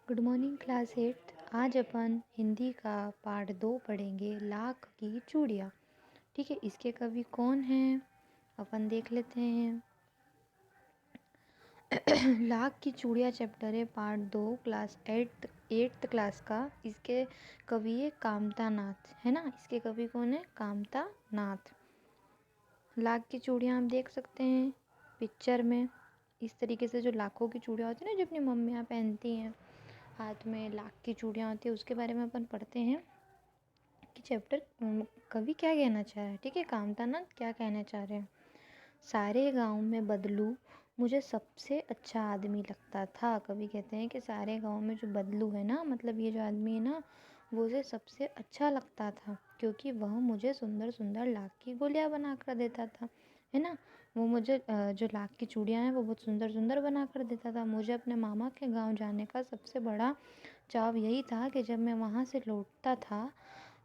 Good morning class 8। आज अपन हिंदी का part 2 पढ़ेंगे, लाख की चूड़ियाँ। ठीक है, इसके कवि कौन हैं अपन देख लेते हैं। लाख की चूड़ियाँ चैप्टर है, पार्ट 2, क्लास 8th क्लास का। इसके कवि है कामता नाथ, है ना। इसके कवि कौन है? कामता नाथ। लाख की चूड़ियाँ आप देख सकते हैं पिक्चर में। इस तरीके से जो लाखों की चूड़ियाँ होती है ना, जो अपनी मम्मियाँ पहनती हैं, हाथ में लाख की चूड़ियाँ होती है, उसके बारे में अपन पढ़ते हैं कि चैप्टर कवि क्या कहना चाह रहा है। ठीक है, कामतानाथ क्या कहना चाह रहे हैं। सारे गांव में बदलू मुझे सबसे अच्छा आदमी लगता था। कवि कहते हैं कि सारे गांव में जो बदलू है ना, मतलब ये जो आदमी है ना, वो उसे सबसे अच्छा लगता था, क्योंकि वह मुझे सुंदर सुंदर लाख की गोलियां बना कर देता था, है ना। वो मुझे जो लाख की चूड़ियाँ हैं वो बहुत सुंदर सुंदर बना कर देता था। मुझे अपने मामा के गांव जाने का सबसे बड़ा चाव यही था कि जब मैं वहाँ से लौटता था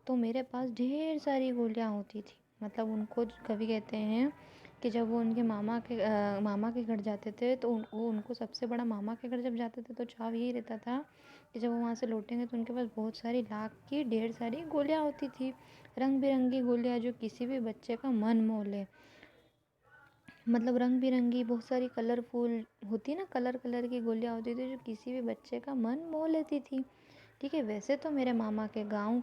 तो मेरे पास ढेर सारी गोलियाँ होती थी। मतलब उनको कवि कहते हैं कि जब वो उनके मामा के घर जाते थे तो उनको सबसे बड़ा, मामा के घर जब जाते थे तो चाव यही रहता था कि जब वो वहाँ से लौटेंगे तो उनके पास बहुत सारी लाख की ढेर सारी गोलियाँ होती थी। रंग बिरंगी गोलियाँ जो किसी भी बच्चे का मन मोह ले। मतलब रंग बिरंगी बहुत सारी कलरफुल होती ना, कलर कलर की गोलियाँ होती थी जो किसी भी बच्चे का मन मोह लेती थी। ठीक है, वैसे तो मेरे मामा के गांव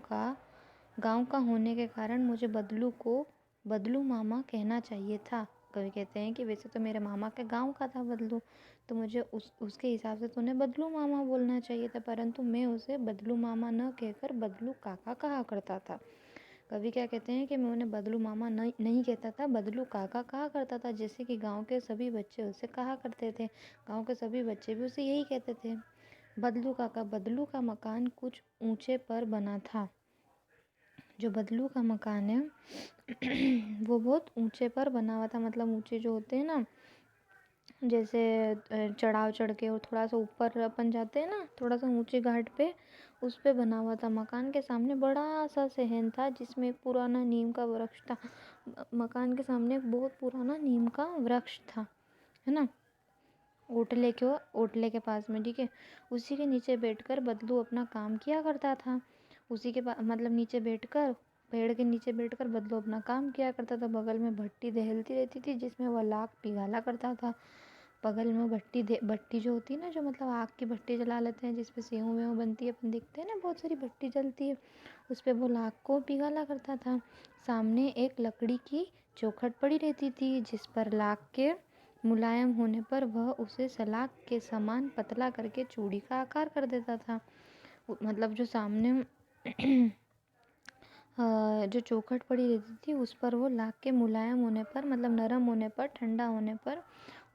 का होने के कारण मुझे बदलू को बदलू मामा कहना चाहिए था। कवि कहते हैं कि वैसे तो मेरे मामा के गांव का था बदलू, तो मुझे उसके हिसाब से तो उन्हें बदलू मामा बोलना चाहिए था, परंतु मैं उसे बदलू मामा न कहकर बदलू काका कहा करता था। कवि क्या कहते हैं कि मैं उन्हें बदलू मामा नहीं कहता था, बदलू काका कहा करता था, जैसे कि गांव के सभी बच्चे उसे कहा करते थे। गांव के सभी बच्चे भी उसे यही कहते थे, बदलू काका। बदलू का मकान कुछ ऊंचे पर बना था। जो बदलू का मकान है वो बहुत ऊंचे पर बना हुआ था। मतलब ऊंचे जो होते हैं ना, जैसे चढ़ाव चढ़ के और थोड़ा सा ऊपर अपन जाते हैं ना, थोड़ा सा ऊंचे घाट पे, उस पे बना हुआ था। मकान के सामने बड़ा सा सहन था जिसमें एक पुराना नीम का वृक्ष था। मकान के सामने एक बहुत पुराना नीम का वृक्ष था, है ना, ओटले के पास में। ठीक है, उसी के नीचे बैठकर बदलू अपना काम किया करता था। उसी के पास, मतलब नीचे बैठकर, पेड़ के नीचे बैठकर बदलू अपना काम किया करता था। बगल में भट्टी दहलती रहती थी जिसमें वह लाख पिघाला करता था। बगल में भट्टी जो होती है ना, जो मतलब आग की भट्टी जला लेते हैं जिसपे सेव वेव बनती है, अपन देखते हैं ना बहुत सारी भट्टी जलती है, उस पे वो लाख को पिघाला करता था। सामने एक लकड़ी की चौखट पड़ी रहती थी जिस पर लाख के मुलायम होने पर वह उसे सलाख के समान पतला करके चूड़ी का आकार कर देता था। मतलब जो सामने जो चौखट पड़ी रहती थी उस पर वो लाख के मुलायम होने पर, मतलब नरम होने पर, ठंडा होने पर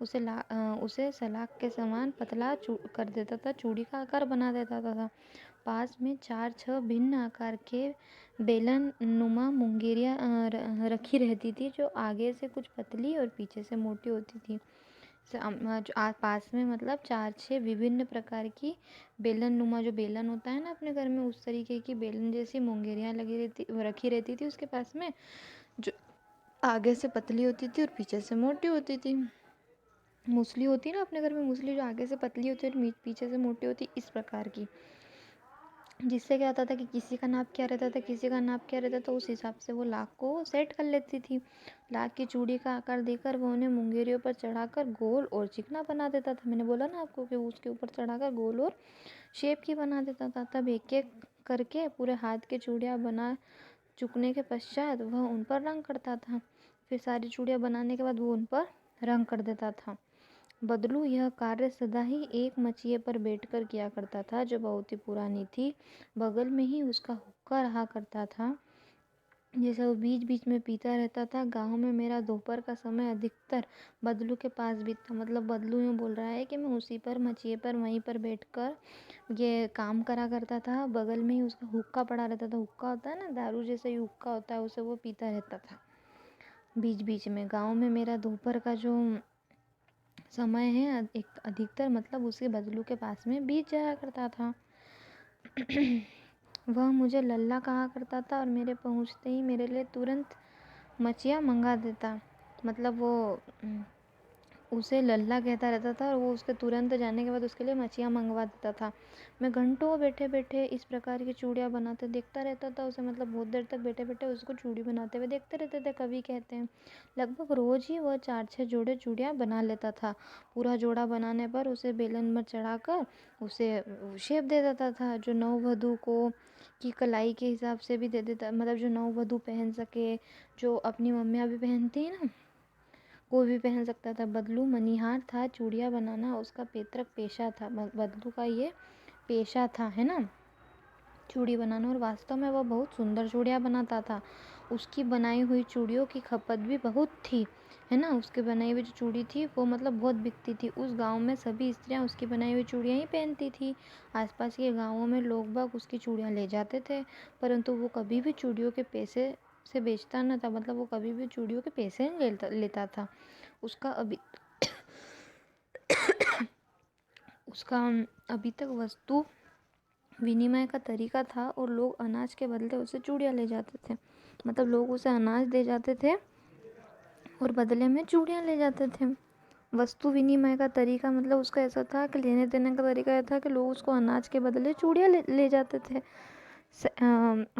उसे सलाख के समान पतला कर देता था, चूड़ी का आकार बना देता था। पास में 4-6 भिन्न आकार के बेलन नुमा मुंगेरियाँ रखी रहती थी, जो आगे से कुछ पतली और पीछे से मोटी होती थी। पास में मतलब 4-6 विभिन्न प्रकार की बेलन नुमा, जो बेलन होता है ना अपने घर में, उस तरीके की बेलन जैसी मुंगेरियाँ रखी रहती थी उसके पास में, जो आगे से पतली होती थी और पीछे से मोटी होती थी। मूसली होती है ना अपने घर में, मूसली जो आगे से पतली होती है और पीछे से मोटी होती है, इस प्रकार की। जिससे क्या होता था कि किसी का नाप क्या रहता था, किसी का नाप क्या रहता था, उस हिसाब से वो लाख को सेट कर लेती थी। लाख की चूड़ी का आकार देकर वो उन्हें मुंगेरियों पर चढ़ाकर गोल और चिकना बना देता था। मैंने बोला ना आपको कि उसके ऊपर चढ़ाकर गोल और शेप की बना देता था। तब एक एक करके पूरे हाथ के चूड़ियाँ बना चुकने के पश्चात वह उन पर रंग करता था। फिर सारी चूड़ियाँ बनाने के बाद वो उन पर रंग कर देता था। बदलू यह कार्य सदा ही एक मचिए पर बैठकर किया करता था जो बहुत ही पुरानी थी। बगल में ही उसका हुक्का रहा करता था, जैसे वो बीच बीच में पीता रहता था। गांव में मेरा दोपहर का समय अधिकतर बदलू के पास बीतता। मतलब बदलू यूँ बोल रहा है कि मैं उसी पर, मचिए पर, वहीं पर बैठकर ये काम करा करता था। बगल में ही उसका हुक्का पड़ा रहता था। हुक्का होता है ना, दारू जैसा ही हुक्का होता है, उसे वो पीता रहता था बीच बीच में। गाँव में मेरा दोपहर का जो समय है एक अधिकतर, मतलब उसके बदलू के पास में बीत जाया करता था। वह मुझे लल्ला कहा करता था और मेरे पहुंचते ही मेरे लिए तुरंत मचिया मंगा देता। मतलब वो उसे लल्ला कहता रहता था और वो उसके तुरंत जाने के बाद उसके लिए मच्छियाँ मंगवा देता था। मैं घंटों बैठे-बैठे इस प्रकार की चूड़ियाँ बनाते देखता रहता था उसे, मतलब बहुत देर तक बैठे-बैठे उसको चूड़ी बनाते हुए देखते रहते थे। कवि कहते हैं लगभग रोज़ ही वह 4-6 जोड़े चूड़ियाँ बना लेता था। पूरा जोड़ा बनाने पर उसे बेलन पर चढ़ाकर उसे शेप दे देता था, जो नववधू को की कलाई के हिसाब से भी दे देता, मतलब जो नववधू पहन सके, जो अपनी मम्मियाँ भी पहनती हैं ना, कोई भी पहन सकता था। बदलू मनिहार था, चूड़ियाँ बनाना उसका पैतृक पेशा था। बदलू का ये पेशा था, है ना, चूड़ी बनाना। और वास्तव में वह बहुत सुंदर चूड़ियाँ बनाता था। उसकी बनाई हुई चूड़ियों की खपत भी बहुत थी, है ना। उसकी बनाई हुई जो चूड़ी थी वो मतलब बहुत बिकती थी। उस गांव में सभी स्त्रियां उसकी बनाई हुई चूड़ियाँ ही पहनती थी। आसपास के गांवों में लोग बाग उसकी चूड़ियाँ ले जाते थे, परंतु वो कभी भी चूड़ियों के पैसे से बेचता न था, मतलब वो कभी भी चूड़ियों के पैसे नहीं लेता था। उसका अभी उसका अभी तक वस्तु विनिमय का तरीका था और लोग अनाज के बदले उसे चूड़ियाँ ले जाते थे। मतलब लोग उसे अनाज दे जाते थे और बदले में चूड़ियाँ ले जाते थे। वस्तु विनिमय का तरीका मतलब उसका ऐसा था कि लेने देने का तरीका यह था कि लोग उसको अनाज के बदले चूड़ियाँ ले जाते थे।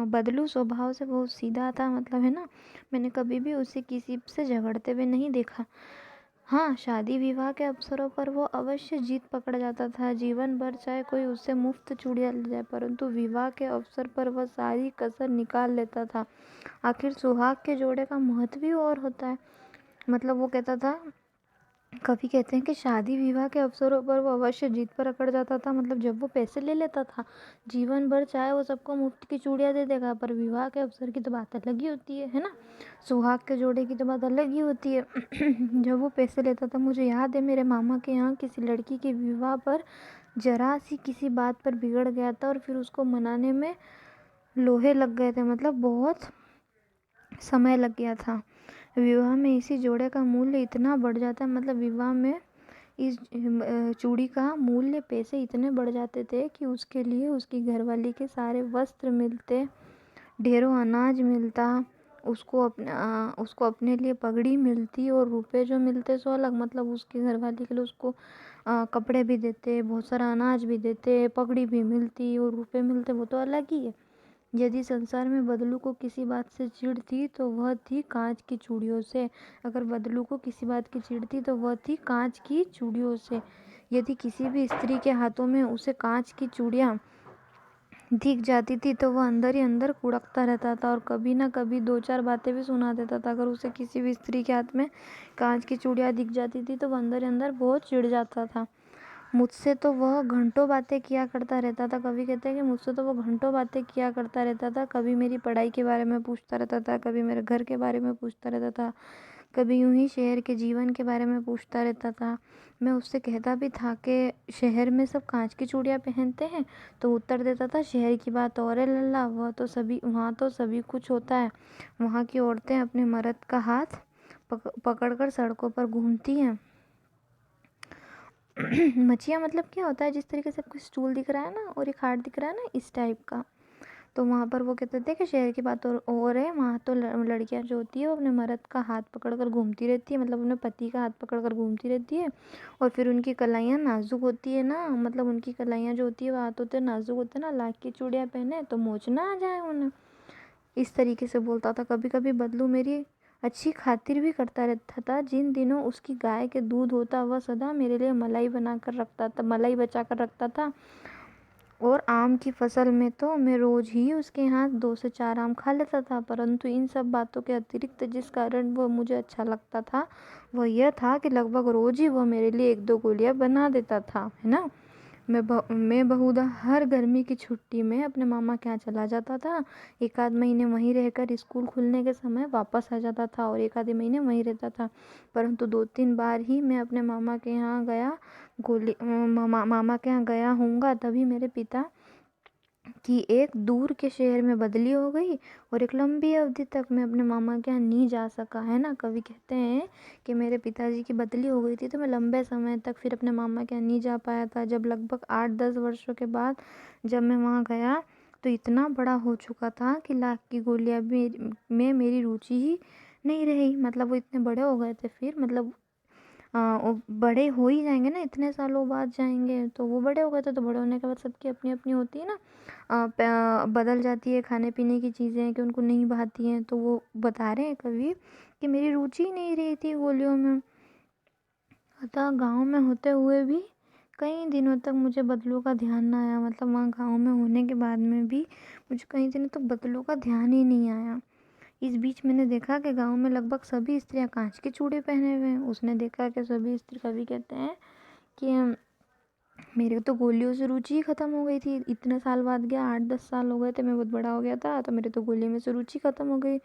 बदलू स्वभाव से बहुत सीधा था, मतलब, है ना। मैंने कभी भी उसे किसी से झगड़ते हुए नहीं देखा। हाँ, शादी विवाह के अवसरों पर वो अवश्य जीत पकड़ जाता था। जीवन भर चाहे कोई उससे मुफ्त चूड़ियाँ ले जाए, परंतु विवाह के अवसर पर वह सारी कसर निकाल लेता था। आखिर सुहाग के जोड़े का महत्व ही और होता है। मतलब वो कहता था, कवि कहते हैं कि शादी विवाह के अवसरों पर वो अवश्य जीत पर अकड़ जाता था। मतलब जब वो पैसे ले लेता था, जीवन भर चाहे वो सबको मुफ्त की चूड़ियाँ दे देगा, पर विवाह के अवसर की तो बात अलग ही होती है ना। सुहाग के जोड़े की तो बात अलग ही होती है। जब वो पैसे लेता था, मुझे याद है मेरे मामा के यहाँ किसी लड़की के विवाह पर जरा सी किसी बात पर बिगड़ गया था और फिर उसको मनाने में लोहे लग गए थे, मतलब बहुत समय लग गया था। विवाह में इसी जोड़े का मूल्य इतना बढ़ जाता है, मतलब विवाह में इस चूड़ी का मूल्य पैसे इतने बढ़ जाते थे कि उसके लिए उसकी घरवाली के सारे वस्त्र मिलते, ढेरों अनाज मिलता, उसको अपने लिए पगड़ी मिलती और रुपए जो मिलते सो अलग। मतलब उसकी घरवाली के लिए उसको कपड़े भी देते, बहुत सारा अनाज भी देते, पगड़ी भी मिलती और रुपए मिलते, वो तो अलग ही है। यदि संसार में बदलू को किसी बात से चिढ़ थी तो वह थी कांच की चूड़ियों से। अगर बदलू को किसी बात की चिढ़ थी तो वह थी कांच की चूड़ियों से। यदि किसी भी स्त्री के हाथों में उसे कांच की चूड़ियाँ दिख जाती थी तो वह अंदर ही अंदर कुड़कता रहता था और कभी ना कभी 2-4 बातें भी सुना देता था। अगर उसे किसी भी स्त्री के हाथ में कांच की चूड़ियाँ दिख जाती थी तो वह अंदर ही अंदर बहुत चिढ़ जाता था। मुझसे तो वह घंटों बातें किया करता रहता था। कवि कहते हैं कि मुझसे तो वह घंटों बातें किया करता रहता था। कभी मेरी पढ़ाई के बारे में पूछता रहता था, कभी मेरे घर के बारे में पूछता रहता था, कभी यूं ही शहर के जीवन के बारे में पूछता रहता था। मैं उससे कहता भी था कि शहर में सब कांच की चूड़ियाँ पहनते हैं, तो उत्तर देता था, शहर की बात और है लल्ला, वहाँ तो सभी कुछ होता है। वहाँ की औरतें अपने मर्द का हाथ पकड़कर सड़कों पर घूमती हैं। मच्छियाँ मतलब क्या होता है, जिस तरीके से आपको स्टूल दिख रहा है ना और एक हार्ट दिख रहा है ना, इस टाइप का। तो वहाँ पर वो कहते थे कि शहर की बात और है, वहाँ तो लड़कियाँ जो होती है वो अपने मर्द का हाथ पकड़कर घूमती रहती है, मतलब अपने पति का हाथ पकड़कर घूमती रहती है। और फिर उनकी कलाइयाँ नाजुक होती है ना, मतलब उनकी कलाइयाँ जो होती है वो हाथ होते नाजुक होते हैं ना, लाख की चूड़ियाँ पहने तो मोच ना आ जाए उन्हें, इस तरीके से बोलता था। कभी कभी बदलू मेरी अच्छी खातिर भी करता रहता था। जिन दिनों उसकी गाय के दूध होता वह सदा मेरे लिए मलाई बचा कर रखता था। और आम की फसल में तो मैं रोज ही उसके यहाँ 2 से 4 आम खा लेता था। परंतु इन सब बातों के अतिरिक्त जिस कारण वह मुझे अच्छा लगता था वह यह था कि लगभग रोज ही वह मेरे लिए 1-2 गोलियां बना देता था, है ना। मैं बहुधा हर गर्मी की छुट्टी में अपने मामा के यहाँ चला जाता था। 1-आध महीने वहीं रहकर स्कूल खुलने के समय वापस आ जाता था और 1-आधे महीने वहीं रहता था। परंतु 2-3 बार ही मैं अपने मामा के यहाँ गया होऊंगा, तभी मेरे पिता कि एक दूर के शहर में बदली हो गई और एक लंबी अवधि तक मैं अपने मामा के यहाँ नहीं जा सका, है ना। कवि कहते हैं कि मेरे पिताजी की बदली हो गई थी तो मैं लंबे समय तक फिर अपने मामा के यहाँ नहीं जा पाया था। जब लगभग 8-10 वर्षों के बाद जब मैं वहाँ गया तो इतना बड़ा हो चुका था कि लाख की गोलियाँ भी में मेरी रुचि ही नहीं रही। मतलब वो इतने बड़े हो गए थे फिर, मतलब वो बड़े हो ही जाएंगे ना, इतने सालों बाद जाएंगे, तो वो बड़े हो गए थे, तो बड़े होने के बाद सबकी अपनी अपनी होती है ना, बदल जाती है खाने पीने की चीज़ें कि उनको नहीं भाती हैं। तो वो बता रहे हैं कभी कि मेरी रुचि ही नहीं रही थी गोलियों में। अतः गाँव में होते हुए भी कई दिनों तक मुझे बदलू का ध्यान ना आया, मतलब वहाँ गाँव में होने के बाद में भी मुझे कई दिनों तक बदलू का ध्यान ही नहीं आया। इस बीच मैंने देखा कि गाँव में लगभग सभी स्त्रियाँ कांच के चूड़े पहने हुए हैं। उसने देखा कि सभी स्त्री, कवि कहते हैं कि मेरे तो गोलियों से रुचि ही ख़त्म हो गई थी। इतने साल बाद गया, 8-10 साल हो गए थे, मैं बहुत बड़ा हो गया था, तो मेरे तो गोली में से रुचि ख़त्म हो गई।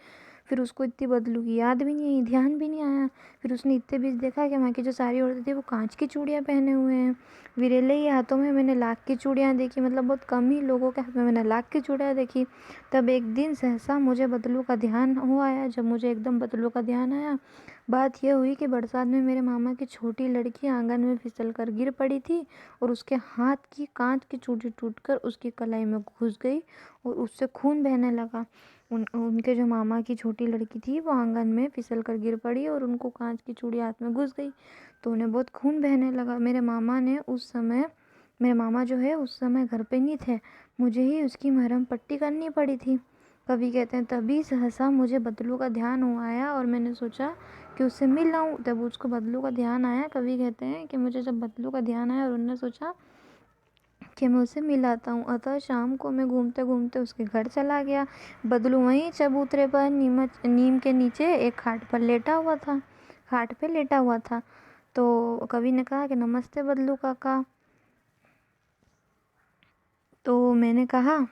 फिर उसको इतनी बदलू की याद भी नहीं आई, ध्यान भी नहीं आया। फिर उसने इतने बीच देखा कि वहाँ की जो सारी औरतें थी वो कांच की चूड़ियाँ पहने हुए हैं। विरेले ही हाथों में मैंने लाख की चूड़ियाँ देखी, मतलब बहुत कम ही लोगों के हाथ में मैंने लाख की चूड़ियाँ देखी। तब एक दिन सहसा मुझे बदलू का ध्यान हो आया। जब मुझे एकदम बदलू का ध्यान आया, बात यह हुई कि बरसात में मेरे मामा की छोटी लड़की आंगन में फिसल कर गिर पड़ी थी और उसके हाथ की कांच की चूड़ी टूटकर उसकी कलाई में घुस गई और उससे खून बहने लगा। उनके जो मामा की छोटी लड़की थी वो आंगन में फिसल कर गिर पड़ी और उनको कांच की चूड़ी हाथ में घुस गई, तो उन्हें बहुत खून बहने लगा। मेरे मामा जो है उस समय घर पे नहीं थे, मुझे ही उसकी मरहम पट्टी करनी पड़ी थी। कवि कहते हैं तभी सहसा मुझे बदलू का ध्यान हो आया और मैंने सोचा कि उससे मिल आऊँ। तब उसको बदलू का ध्यान आया, कवि कहते हैं कि मुझे जब बदलू का ध्यान आया और उन्होंने सोचा कि मैं उसे मिल आता हूँ। अतः शाम को मैं घूमते घूमते उसके घर चला गया। बदलू वहीं चबूतरे पर नीम के नीचे एक खाट पे लेटा हुआ था। तो कवि ने कहा कि नमस्ते बदलू काका। तो मैंने कहा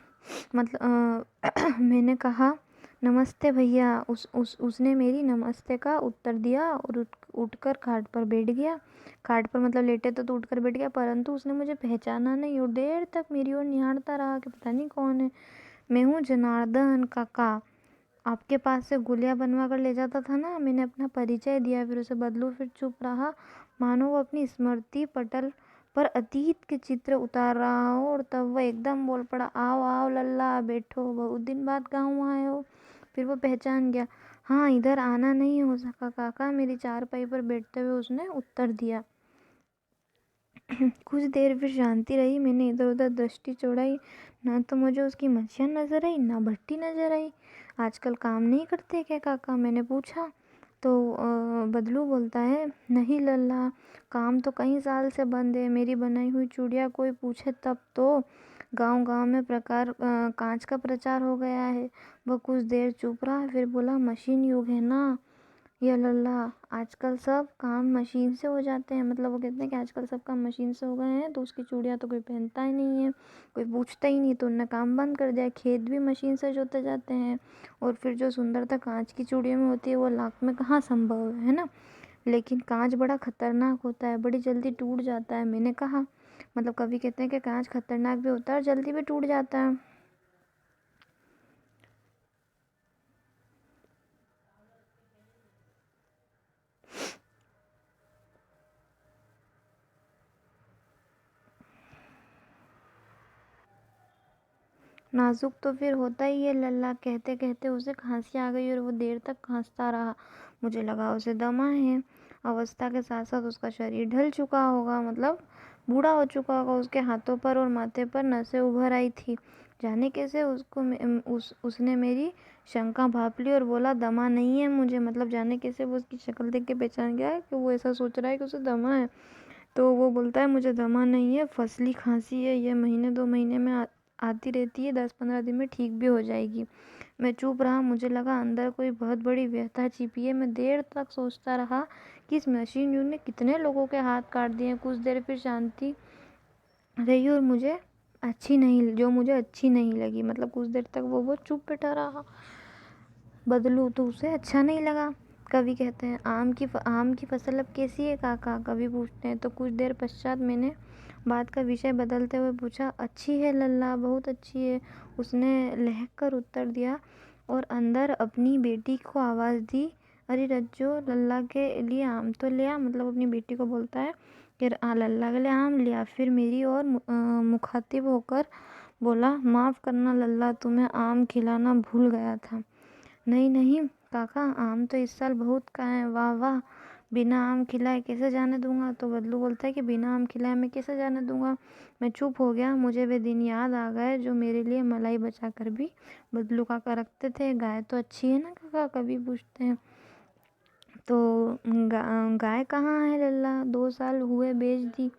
मैंने कहा नमस्ते भैया। उसने मेरी नमस्ते का उत्तर दिया और उठकर खाट पर बैठ गया। खाट पर मतलब लेटे तो उठकर बैठ गया, परंतु उसने मुझे पहचाना नहीं और देर तक मेरी ओर निहारता रहा कि पता नहीं कौन है। मैं हूँ जनार्दन काका, आपके पास से गोलियां बनवा कर ले जाता था ना। मैंने अपना परिचय दिया, फिर उसे बदलू। फिर चुप रहा, मानो वो अपनी स्मृति पटल पर अतीत के चित्र उतार रहा हो। और तब वह एकदम बोल पड़ा, आओ आओ लल्ला बैठो, बहुत दिन बाद गाँव आए हो। फिर वो पहचान गया। हाँ, इधर आना नहीं हो सका काका, मेरी चारपाई पर बैठते हुए उसने उत्तर दिया। कुछ देर फिर शांति रही। मैंने इधर उधर दृष्टि चौड़ाई, ना तो मुझे उसकी मच्छियाँ नजर आई ना भट्टी नजर आई। आजकल काम नहीं करते क्या काका, मैंने पूछा। तो बदलू बोलता है, नहीं लल्ला, काम तो कई साल से बंद है। मेरी बनाई हुई चूड़ियाँ कोई पूछे तब तो। गांव गांव में कांच का प्रचार हो गया है। वह कुछ देर चुप रहा, फिर बोला, मशीन युग है ना या लल्ला, आजकल सब काम मशीन से हो जाते हैं। मतलब वो कहते हैं कि आजकल सब काम मशीन से हो गए हैं, तो उसकी चूड़ियाँ तो कोई पहनता ही नहीं है, कोई पूछता ही नहीं, तो उनने काम बंद कर दिया। खेत भी मशीन से जोते जाते हैं और फिर जो सुंदरता कांच की चूड़ियों में होती है वो लाख में कहाँ संभव है ना। लेकिन कांच बड़ा खतरनाक होता है, बड़ी जल्दी टूट जाता है। मैंने कहा, मतलब कवि कहते हैं कि कांच खतरनाक भी होता है और जल्दी भी टूट जाता है। नाजुक तो फिर होता ही है लल्ला। कहते कहते उसे खांसी आ गई और वो देर तक खांसता रहा। मुझे लगा उसे दमा है। अवस्था के साथ साथ उसका शरीर ढल चुका होगा, मतलब बूढ़ा हो चुका होगा। उसके हाथों पर और माथे पर नसें उभर आई थी। जाने कैसे उसने मेरी शंका भांप ली और बोला, दमा नहीं है मुझे। मतलब जाने कैसे वो उसकी शक्ल देख के पहचान गया कि वो ऐसा सोच रहा है कि उसे दमा है। तो वो बोलता है, मुझे दमा नहीं है, फसली खांसी है, ये महीने 2 महीने में आती रहती है, 10-15 दिन में ठीक भी हो जाएगी। मैं चुप रहा, मुझे लगा अंदर कोई बहुत बड़ी व्यथा छिपी है। मैं देर तक सोचता रहा कि इस मशीन युग ने कितने लोगों के हाथ काट दिए। कुछ देर फिर शांति रही और मुझे अच्छी नहीं लगी। मतलब कुछ देर तक वो बहुत चुप बैठा रहा। बदलू तो उसे अच्छा नहीं लगा। कवि कहते हैं, आम की फसल अब कैसी है काका, कवि पूछते हैं। तो कुछ देर पश्चात मैंने बात का विषय बदलते हुए पूछा, अच्छी है लल्ला, बहुत अच्छी है, उसने लहक कर उत्तर दिया और अंदर अपनी बेटी को आवाज़ दी, अरे रज्जो, लल्ला के लिए आम तो ले आ। मतलब अपनी बेटी को बोलता है कि लल्ला के लिए आम लिया। फिर मेरी और मुखातिब होकर बोला, माफ़ करना लल्ला, तुम्हें आम खिलाना भूल गया था। नहीं नहीं काका, आम तो इस साल बहुत खाए, वाह वाह, बिना आम खिलाए कैसे जाने दूंगा। तो बदलू बोलता है कि बिना आम खिलाए मैं कैसे जाने दूंगा। मैं चुप हो गया। मुझे वे दिन याद आ गए जो मेरे लिए मलाई बचा कर भी बदलू काका रखते थे। गाय तो अच्छी है ना काका, कभी पूछते हैं। तो गाय कहाँ है लल्ला, 2 साल हुए बेच दी।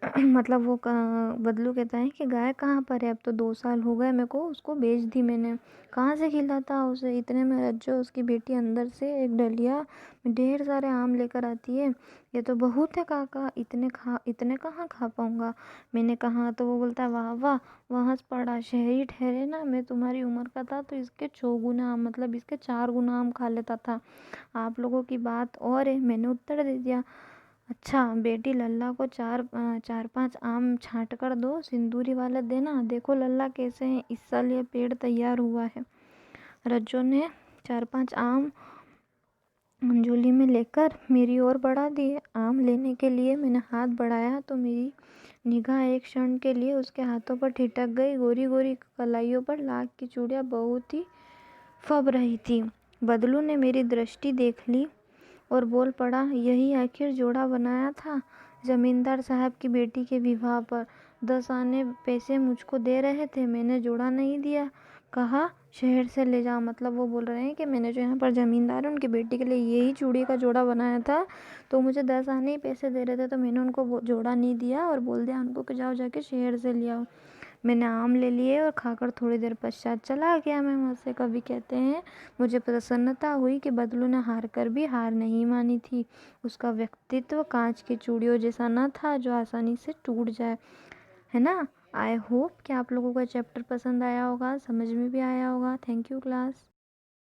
मतलब वो बदलू कहता है कि गाय कहाँ पर है, अब तो 2 साल हो गए मेरे को, उसको बेच दी मैंने। कहाँ से खिलाता उसे। इतने में रज्जो उसकी बेटी अंदर से एक डलिया में ढेर सारे आम लेकर आती है। ये तो बहुत है काका, इतने कहाँ खा पाऊंगा। मैंने कहा तो वो बोलता है वाह वाह, वह हंस पड़ा। शहरी ठहरे ना, मैं तुम्हारी उम्र का था तो इसके 6 गुना आम, मतलब इसके 4 गुना आम खा लेता था। आप लोगों की बात और है, मैंने उत्तर दे दिया। अच्छा बेटी, लल्ला को 4-5 आम छांट कर दो, सिंदूरी वाले देना। देखो लल्ला कैसे हैं, इस साल ये पेड़ तैयार हुआ है। रज्जो ने 4-5 आम झोली में लेकर मेरी ओर बढ़ा दिए। आम लेने के लिए मैंने हाथ बढ़ाया तो मेरी निगाह एक क्षण के लिए उसके हाथों पर ठिठक गई। गोरी गोरी कलाइयों पर लाख की चूड़ियाँ बहुत ही फब रही थी। बदलू ने मेरी दृष्टि देख ली और बोल पड़ा, यही आखिर जोड़ा बनाया था जमींदार साहब की बेटी के विवाह पर। 10 आने पैसे मुझको दे रहे थे, मैंने जोड़ा नहीं दिया। कहा शहर से ले जाओ। मतलब वो बोल रहे हैं कि मैंने जो यहाँ पर जमींदार है उनकी बेटी के लिए यही चूड़ी का जोड़ा बनाया था, तो मुझे 10 आने ही पैसे दे रहे थे, तो मैंने उनको वो जोड़ा नहीं दिया और बोल दिया उनको कि जाओ जाके शहर से ले आओ। मैंने आम ले लिए और खाकर थोड़ी देर पश्चात चला गया मैं वहाँ से। कवि कहते हैं, मुझे प्रसन्नता हुई कि बदलू ने हार कर भी हार नहीं मानी थी। उसका व्यक्तित्व कांच की चूड़ियों जैसा न था जो आसानी से टूट जाए, है ना। आई होप कि आप लोगों को चैप्टर पसंद आया होगा, समझ में भी आया होगा। Thank you class.